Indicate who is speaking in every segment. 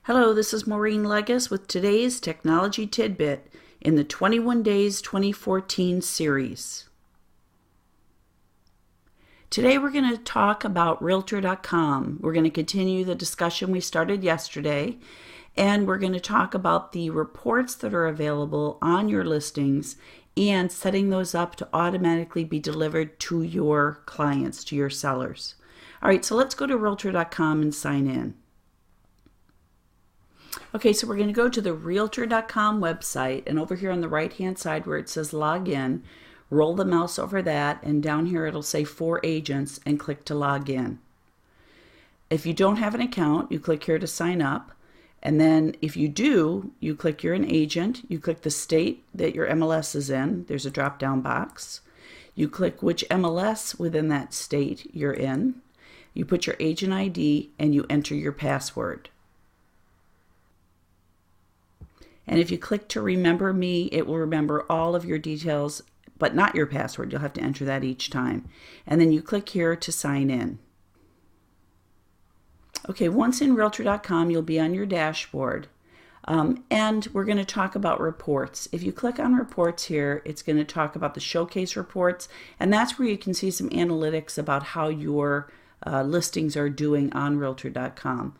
Speaker 1: Hello, this is Maureen Legas with today's Technology Tidbit in the 21 Days 2014 series. Today we're going to talk about Realtor.com. We're going to continue the discussion we started yesterday, and we're going to talk about the reports that are available on your listings and setting those up to automatically be delivered to your clients, to your sellers. All right, so let's go to Realtor.com and sign in. Okay, so we're going to go to the Realtor.com website, and over here on the right-hand side where it says log in, roll the mouse over that, and down here it'll say for agents, and click to log in. If you don't have an account, you click here to sign up, and then if you do, you click you're an agent, you click the state that your MLS is in, there's a drop-down box. You click which MLS within that state you're in, you put your agent ID, and you enter your password. And if you click to remember me, it will remember all of your details, but not your password. You'll have to enter that each time. And then you click here to sign in. Okay, once in Realtor.com, you'll be on your dashboard. And we're going to talk about reports. If you click on reports here, it's going to talk about the showcase reports. And that's where you can see some analytics about how your listings are doing on Realtor.com.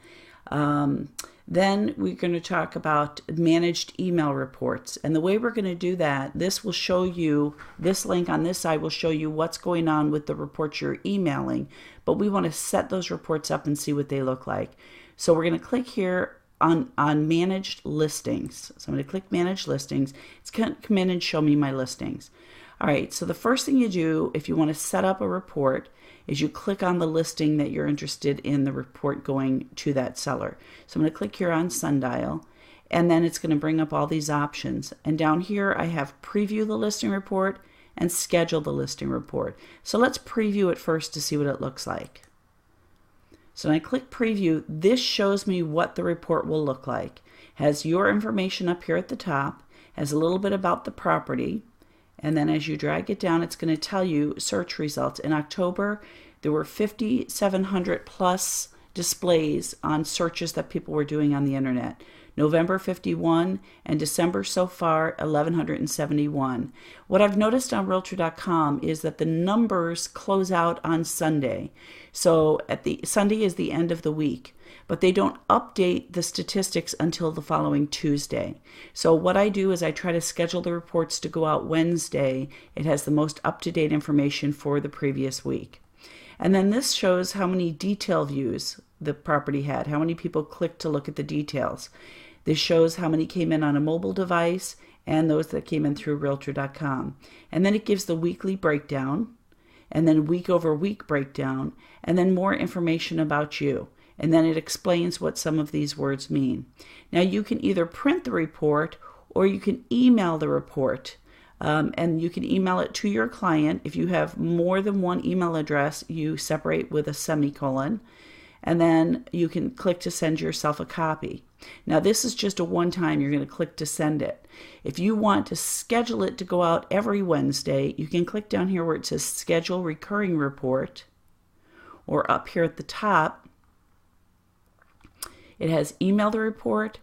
Speaker 1: Then we're going to talk about managed email reports. And the way we're going to do that, this will show you, this link on this side will show you what's going on with the reports you're emailing. But we want to set those reports up and see what they look like. So we're going to click here on managed listings. So I'm going to click managed listings. It's going to come in and show me my listings. All right, so the first thing you do if you want to set up a report is you click on the listing that you're interested in the report going to that seller. So I'm going to click here on Sundial, and then it's going to bring up all these options. And down here I have preview the listing report and schedule the listing report. So let's preview it first to see what it looks like. So when I click preview, this shows me what the report will look like. It has your information up here at the top, has a little bit about the property, and then as you drag it down, it's going to tell you search results. In October, there were 5,700 plus displays on searches that people were doing on the internet. November 51 and December so far 1,171. What I've noticed on Realtor.com is that the numbers close out on Sunday. So Sunday is the end of the week, but they don't update the statistics until the following Tuesday. So what I do is I try to schedule the reports to go out Wednesday. It has the most up-to-date information for the previous week. And then this shows how many detail views the property had, how many people clicked to look at the details. This shows how many came in on a mobile device and those that came in through Realtor.com. And then it gives the weekly breakdown, and then week over week breakdown, and then more information about you. And then it explains what some of these words mean. Now you can either print the report or you can email the report. And you can email it to your client. If you have more than one email address, you separate with a semicolon. And then you can click to send yourself a copy. Now this is just a one-time, you're going to click to send it. If you want to schedule it to go out every Wednesday, you can click down here where it says schedule recurring report, or up here at the top, it has email the report,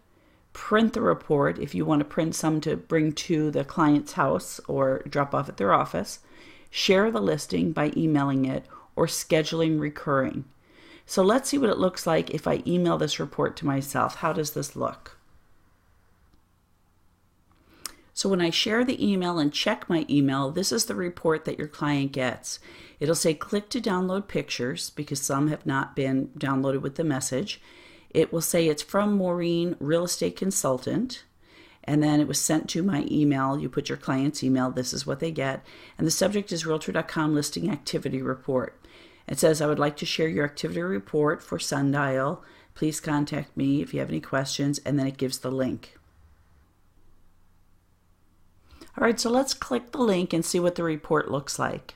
Speaker 1: print the report if you want to print some to bring to the client's house or drop off at their office, share the listing by emailing it, or scheduling recurring. So let's see what it looks like if I email this report to myself. How does this look? So when I share the email and check my email, this is the report that your client gets. It'll say click to download pictures because some have not been downloaded with the message. It will say it's from Maureen, real estate consultant, and then it was sent to my email. You put your client's email, this is what they get, and the subject is Realtor.com listing activity report. It says, I would like to share your activity report for Sundial. Please contact me if you have any questions, and then it gives the link. All right, so let's click the link and see what the report looks like.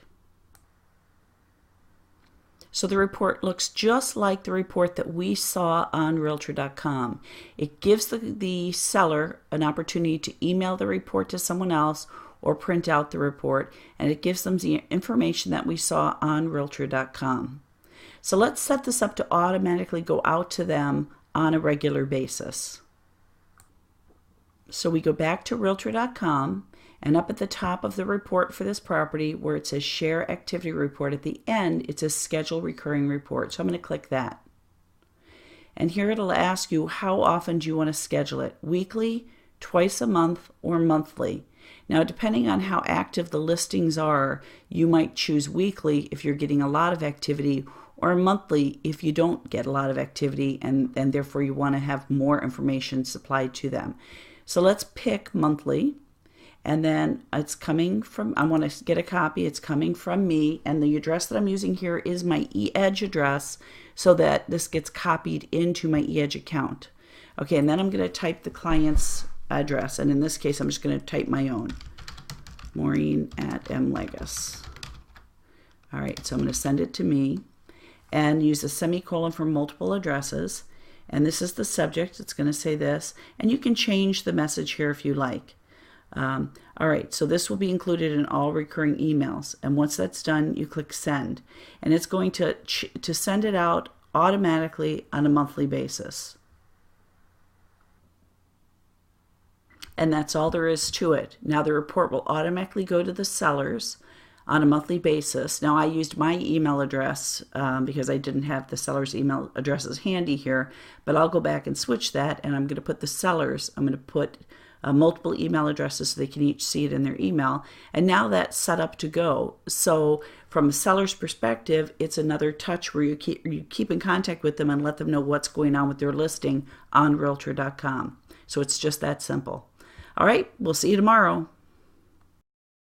Speaker 1: So the report looks just like the report that we saw on Realtor.com. It gives the seller an opportunity to email the report to someone else or print out the report, and it gives them the information that we saw on Realtor.com. So let's set this up to automatically go out to them on a regular basis. So we go back to Realtor.com, and up at the top of the report for this property where it says Share Activity Report, at the end it says Schedule Recurring Report. So I'm going to click that. And here it'll ask you how often do you want to schedule it, weekly, twice a month, or monthly. Now, depending on how active the listings are, you might choose weekly if you're getting a lot of activity, or monthly if you don't get a lot of activity and therefore you want to have more information supplied to them. So let's pick monthly, and then it's coming from, I want to get a copy, it's coming from me, and the address that I'm using here is my eEdge address so that this gets copied into my eEdge account. Okay, and then I'm going to type the client's address, and in this case I'm just going to type my own, Maureen at mlegas. All right, so I'm going to send it to me and use a semicolon for multiple addresses, and this is the subject. It's going to say this, and you can change the message here if you like. All right, so this will be included in all recurring emails, and once that's done you click send, and it's going to send it out automatically on a monthly basis. And that's all there is to it. Now the report will automatically go to the sellers on a monthly basis. Now I used my email address because I didn't have the seller's email addresses handy here, but I'll go back and switch that, and I'm going to put the sellers, I'm going to put multiple email addresses so they can each see it in their email, and now that's set up to go. So from a seller's perspective, it's another touch where you keep in contact with them and let them know what's going on with their listing on Realtor.com. So it's just that simple. All right, we'll see you tomorrow.